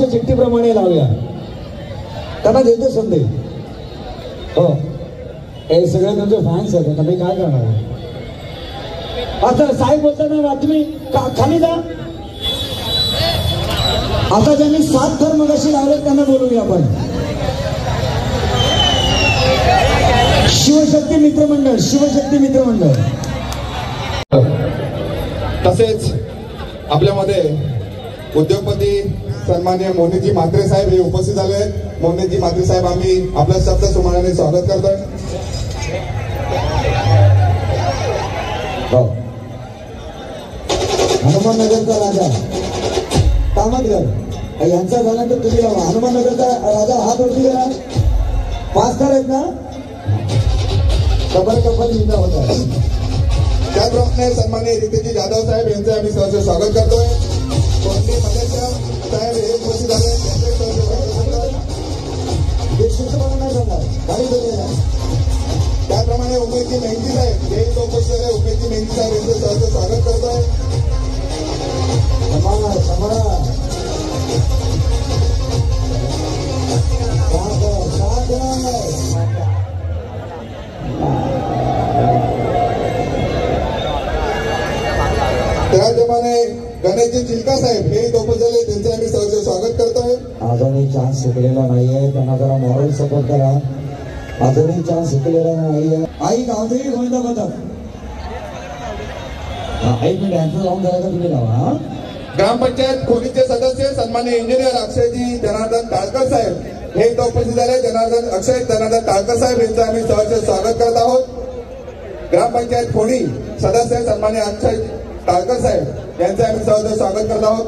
आमच्या चिठ्ठीप्रमाणे लावूया. त्यांना देतो संधी. हो हे सगळे तुमचे फॅन्स आहेत. आता मी काय करणार. आता साहेब बोलताना बातमी खाली जा. आता ज्यांनी 7 थर मगाशी लावले त्यांना बोलूया आपण. शिवशक्ती मित्रमंडळ, शिवशक्ती मित्रमंडळ. तसेच आपल्यामध्ये उद्योगपती सन्माननीय मोहनजी म्हात्रे साहेब हे उपस्थित झाले आहेत. मोहनजी म्हात्रे साहेब आम्ही आपल्या शब्द सुमानाने स्वागत करतोय. हनुमाननगरचा राजा कामतगर यांचा झाल्यानंतर तुम्ही लावा. हनुमाननगरचा राजा हात वरती करा. 5 थर आहेत ना. कबर जिंदा होता. त्याचप्रमाणे सन्माननीय रितेशजी जाधव साहेब यांचे आम्ही सहर्ष स्वागत करतोय. कोणते मलेशिया साहेब हे उपस्थित झाले. त्याप्रमाणे उमेशजी मेहंदी साहेब हे उपस्थित झाले. उमेशजी मेहंदी साहेब यांचे सहर्ष स्वागत करतोय. त्याप्रमाणे गणेशजी चिलका साहेब हे उपस्थित झाले. त्यांचे आम्ही सहर्ष स्वागत करतोय. अजूनही चान्स सुटलेला नाहीये. त्यांना जरा मॉरल सपोर्ट करा. अजूनही चान्स सुटलेला नाहीये. आई गावदेवी गोविंदा पथक. एक मिनिट यांचं लावून जायचं तुम्ही लावा. ग्रामपंचायत खोलीचे सदस्य सन्माननीय इंजिनियर अक्षयजी जनार्दन टाळकर साहेब हे उपस्थित झाले. अक्षय जनार्दन टाळकर साहेब यांचं आम्ही सहर्ष स्वागत करत आहोत. ग्रामपंचायत खोली सदस्य सन्माननीय अक्षय टाळकर साहेब यांचे आम्ही सहर्ष स्वागत करत आहोत.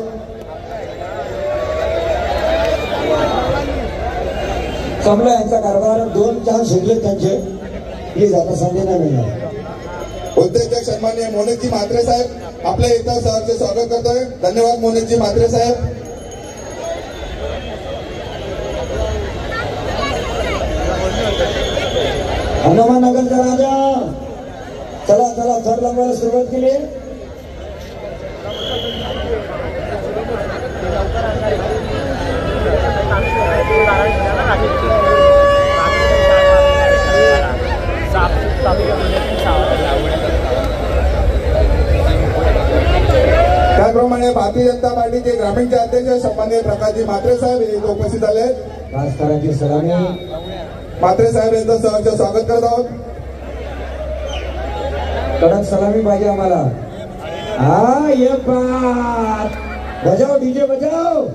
कमला यांचा कारभार 2 चान्स सुटले त्यांचे. प्लीज आता संधी नाही मिळणार. उद्योजक सन्माननीय मोहनजी म्हात्रे साहेब आपल्या इथं सहर्ष स्वागत करतोय. धन्यवाद मोहनजी म्हात्रे साहेब. हनुमाननगरचा राजा. चला चला थर लावायला सुरुवात केली. त्याप्रमाणे भारतीय जनता पार्टीचे ग्रामीणचे अध्यक्ष सन्माननीय प्रकाशजी म्हात्रे साहेब हे उपस्थित झाले. राजकारणाची सलामी. म्हात्रे साहेब यांचं सहर्ष स्वागत करत आहोत. कडक सलामी पाहिजे आम्हाला. हा ये बात बजाव डीजे बजाव.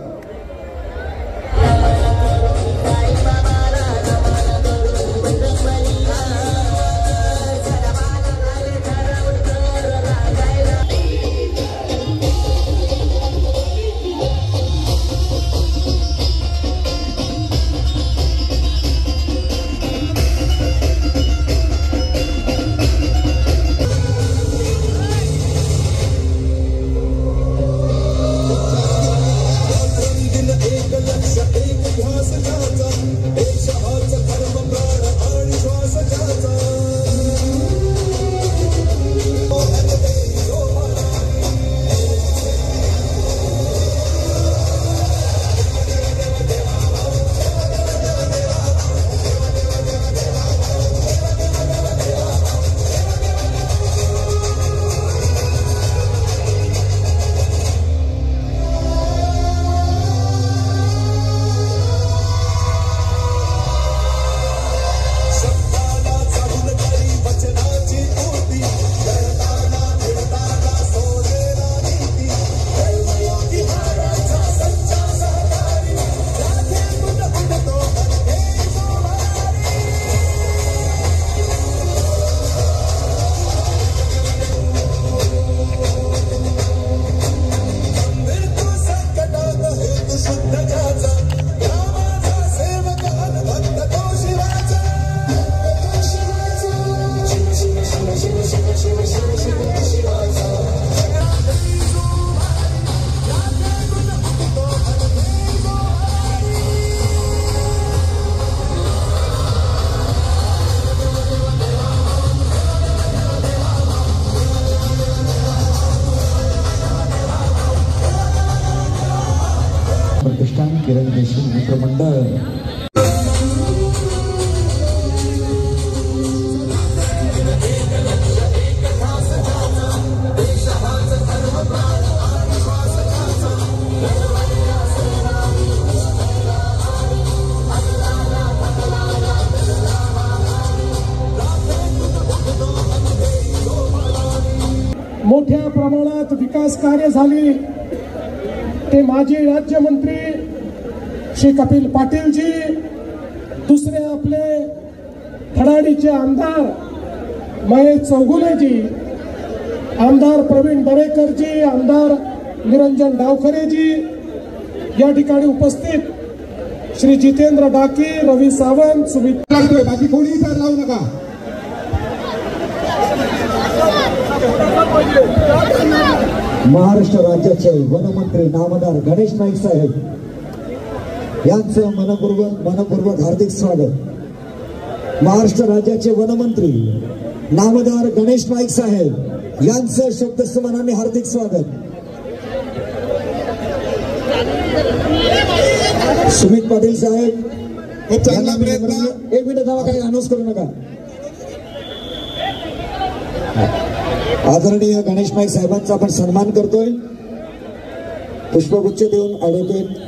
प्रतिष्ठान किरण देशमुख मित्रमंडळ मोठ्या प्रमाणात विकास कार्य झाली ते माजी राज्यमंत्री श्री कपिल पाटीलजी, दुसरे आपले खडाडीचे आमदार महेश चौगुलेजी, आमदार प्रवीण दरेकरजी, आमदार निरंजन डावखरेजी, या ठिकाणी उपस्थित श्री जितेंद्र डाकी, रवी सावंत, सुमित लागतोय बाकी कोणी तर लावू नका. महाराष्ट्र राज्याचे वनमंत्री नामदार गणेश नाईक साहेब यांचं मनपूर्वक हार्दिक स्वागत. महाराष्ट्र राज्याचे वनमंत्री नामदार गणेश नाईक साहेब यांचं शब्दसमानाने हार्दिक स्वागत. सुमित पाटील साहेब खूप चांगला प्रयत्न. एक मिनिट थांबा, काही अनाउन्स करू नका. आदरणीय गणेश नाईक साहेबांचा आपण सन्मान करतोय. पुष्पगुच्छ देऊन ॲडव्होकेट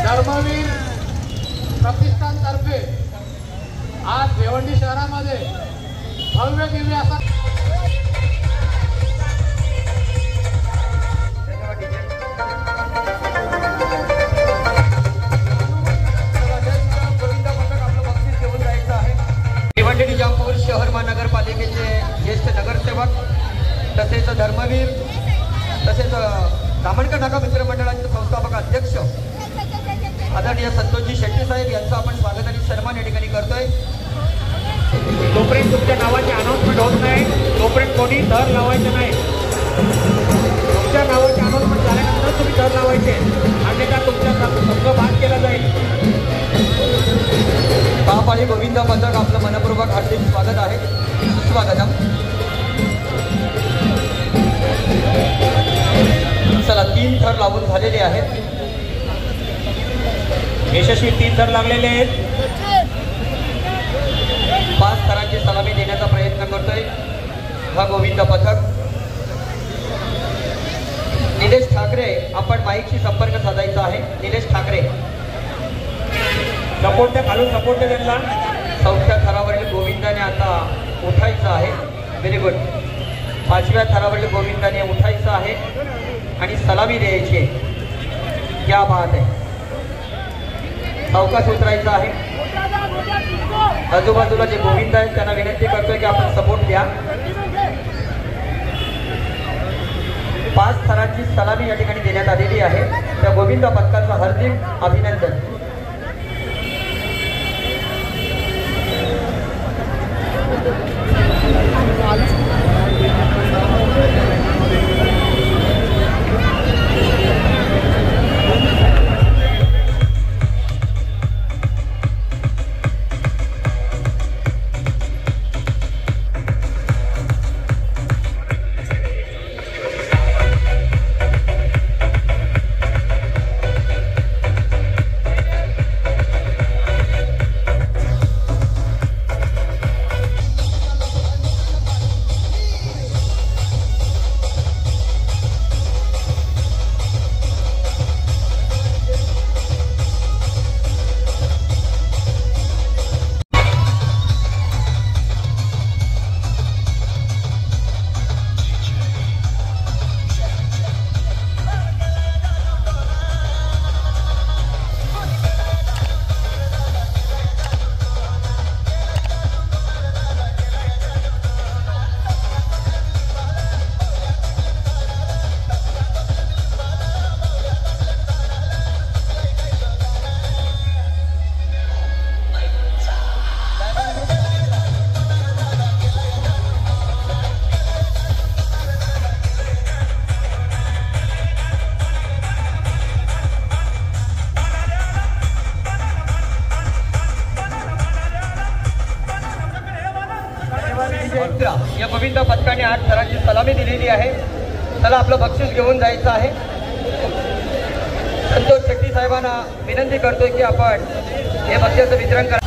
धर्मवीर प्रतिष्ठानतर्फे आज भिवंडी शहरामध्ये भव्य दिव्य असा भिवंडी निजामपूर शहर महानगरपालिकेचे ज्येष्ठ नगरसेवक तसेच धर्मवीर तसेच धामणकर नाका मित्रमंडळाचे संस्थापक अध्यक्ष आदरणीय संतोषजी शेट्टी साहेब यांचं आपण स्वागत आणि सन्मान या ठिकाणी करतोय. तोपर्यंत तुमच्या नावाची अनाउन्समेंट होत नाही तोपर्यंत कोणी दर लावायचं नाही. तुमच्या नावाची अनाउन्समेंट झाल्यानंतर तुम्ही दर लावायचे, अन्यथा तुमच्या संघ बाद केला जाईल. महापालिका गोविंद पथक आपलं मनपूर्वक हार्दिक स्वागत आहे. स्वागतम. चला 3 थर लावून झालेले आहेत. यशस्वी 3 थर लागलेले आहेत. 5 थरांची सलामी देण्याचा प्रयत्न करतोय हा गोविंद पथक. निलेश ठाकरे, आपण माईकशी संपर्क साधायचा आहे. निलेश ठाकरे सपोर्ट घालून सपोर्ट त्यांना. 4थ्या थरावरील गोविंदाने आता उठायचं आहे. Very good. 5व्या थरावरील गोविंदाने उठायचं आहे आणि सलामी द्यायची आहे. क्या बात आहे. सावकाश उतरायचं आहे. आजूबाजूला जे गोविंद आहेत त्यांना विनंती करतोय की आपण सपोर्ट द्या. 5 थरांची सलामी या ठिकाणी देण्यात आलेली आहे. त्या गोविंद पथकाचं हार्दिक अभिनंदन. विविध पथकाने आज सरांची सलामी दिलेली आहे. चला आपलं बक्षीस घेऊन जायचं आहे. संतोष शेट्टी साहेबांना विनंती करतोय की आपण हे बक्षिसाचं वितरण करा.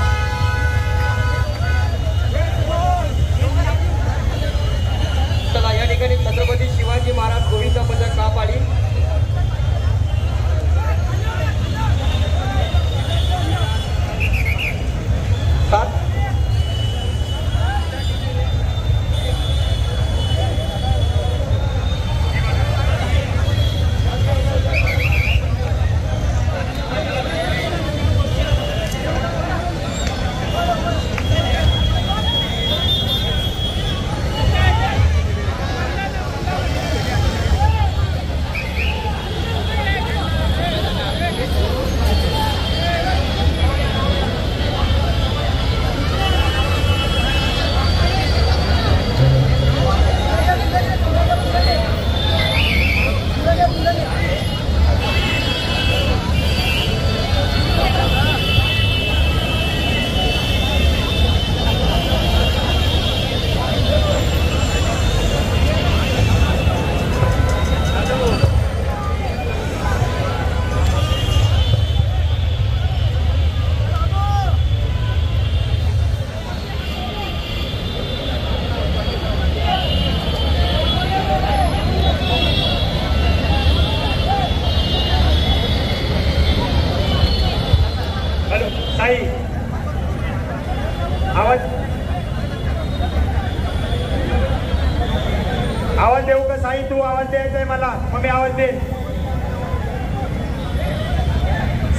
चला या ठिकाणी छत्रपती शिवाजी महाराज गोविंद पदक कापाडी सात आवाज देऊ का साई? तू आवाज द्यायचा आहे मला, मग मी आवाज देईन.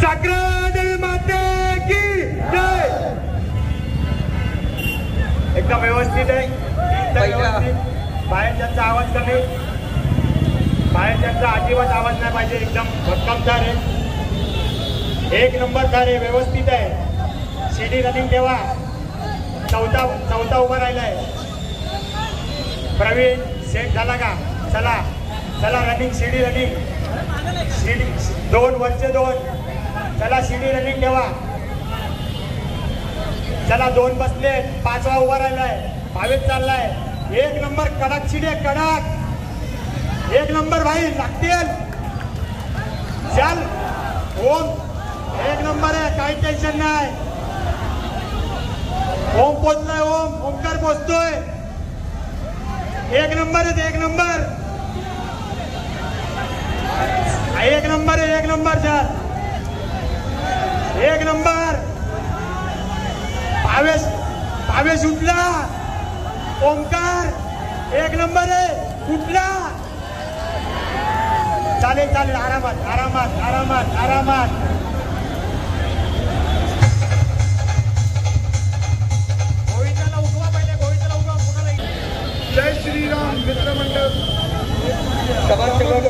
साक्रादल माते की जय. एकदम व्यवस्थित आहे. बाहेरच्यांचा आवाज कमी, बाहेरच्यांचा अजिबात आवाज नाही पाहिजे. एकदम भक्कमदार आहे. एक नंबर कार आहे, व्यवस्थित आहे. शिडी रनिंग ठेवा. चौथा उभा राहिलाय. प्रवीण सेट झाला का? चला चला रनिंग, शिडी रनिंग, शिडी 2 वरचे 2. चला शिडी रनिंग ठेवा. चला 2 बसले, 5वा उभा राहिलाय. 22 चाललाय. 1 नंबर कडक शिडी, कडक 1 नंबर भाई लागतील. चल ओम 1 नंबर आहे, काही टेन्शन नाही. ओम पोचलाय. ओमकार पोचतोय. 1 नंबर आहे, 1 नंबर, 1 नंबर आहे, 1 नंबर सर, 1 नंबर. भावेश उठला. ओमकार 1 नंबर आहे, उठला. चालेल चालेल, आरामात आरामात आरामात आरामात. जय श्रीराम मित्रमंडळ. समाजसेवक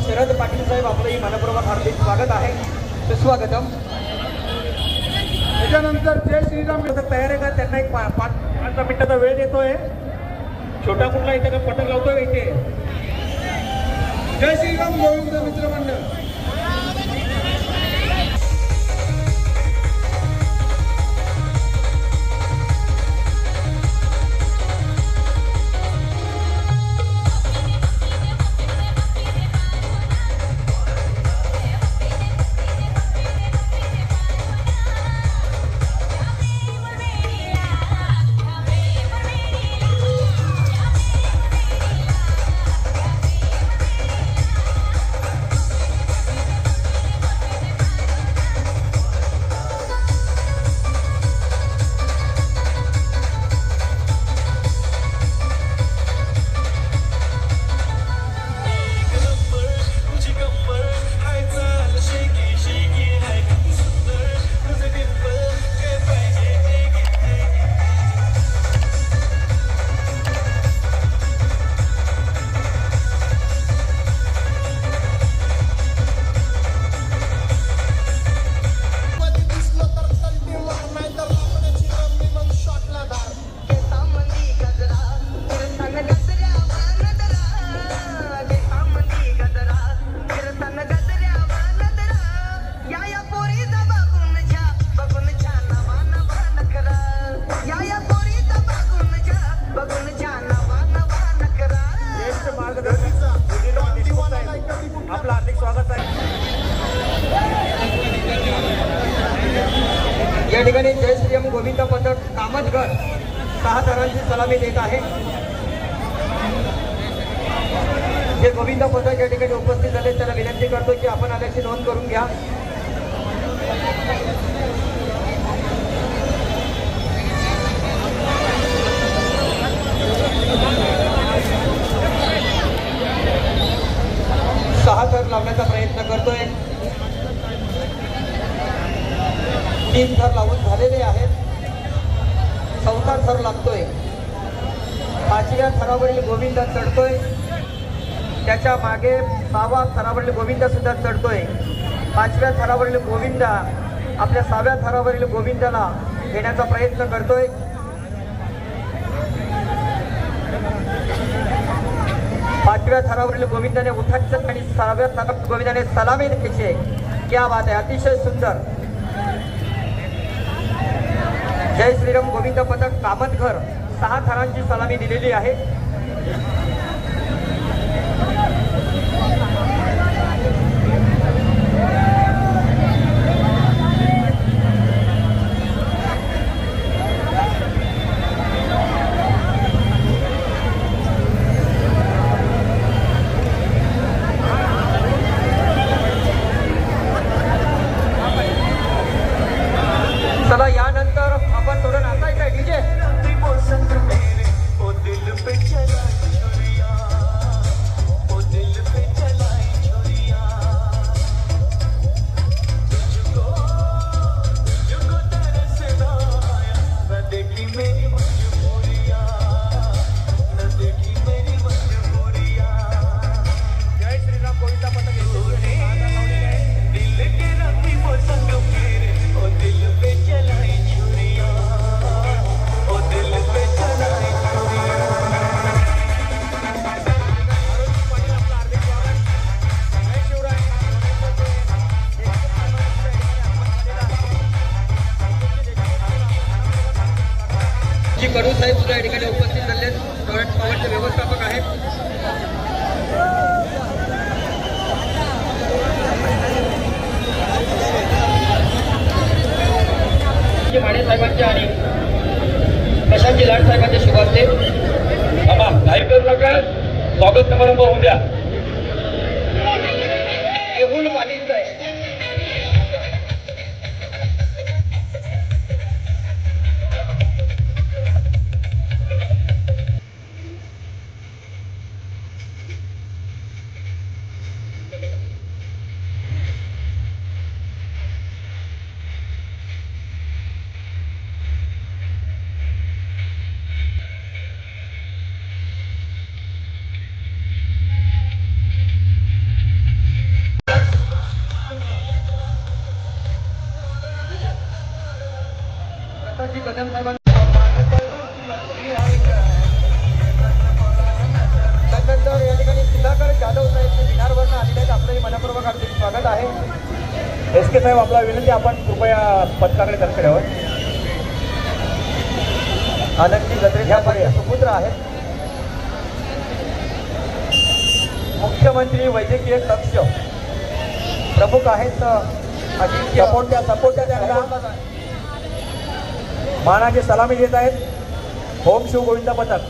शरद पाटील साहेब आपलंही मनपूर्वक हार्दिक स्वागत आहे. सुस्वागतम. त्याच्यानंतर जय श्रीराम तयार आहे का? त्यांना एक 5 मिनिटाचा वेळ देतोय. छोटा कुठला इथे का पटक लावतोय इथे. जय श्रीराम गोविंद मित्रमंडळ. ठिकाणी जय श्रीराम गोविंद पथक कामतघर 6 थरांची सलामी देत आहे. जे गोविंद पथक या ठिकाणी उपस्थित झाले त्याला विनंती करतो की आपण आल्याची नोंद करून घ्या. सहा थर लावण्याचा प्रयत्न करतोय. 3 थर लावून झालेले आहेत. 4था थर लागतोय. 5व्या थरावरील गोविंद चढतोय. त्याच्या मागे 6व्या थरावरील गोविंद सुद्धा चढतोय. 5व्या थरावरील गोविंद आपल्या 6व्या थरावरील गोविंदाला घेण्याचा प्रयत्न करतोय. पाचव्या थरावरील गोविंदाने उठायचं आणि 6व्या थरावरील गोविंदाने सलामी द्यायची. क्या बात आहे, अतिशय सुंदर. जय श्रीराम गोविंद पथक कामतघर 6 थरांची सलामी दिलेली आहे. चला यानंतर आपण थोडं नाचायचं डीजे. जय श्रीराम गोविंद पथक कडू साहेब सुद्धा या ठिकाणी उपस्थित झाले. पॉवरचे व्यवस्थापक आहेत. माने साहेबांचे आणि प्रशांतजी लाड साहेबांचे शुभारते. आम्हा काही करू नका, स्वागत समारंभ होऊ द्या. येऊन पाणीच आहे. कदम साहेबांना त्यानंतर या ठिकाणी सुधाकर जाधव साहेब बिहारवरून आलेले आहेत. आपलंही मनपूर्वक हार्दिक स्वागत आहे. SK साहेब, आपला विनंती, आपण कृपया पथकाकडे दर्शन द्यावं. आनंदजी गत्रे ह्या माझे सुपुत्र आहेत. मुख्यमंत्री वैद्यकीय कक्ष प्रमुख आहेत. सपोर्ट द्या त्यांना. मानाची सलामी देत आहेत. ओम शिव गोविंद पथक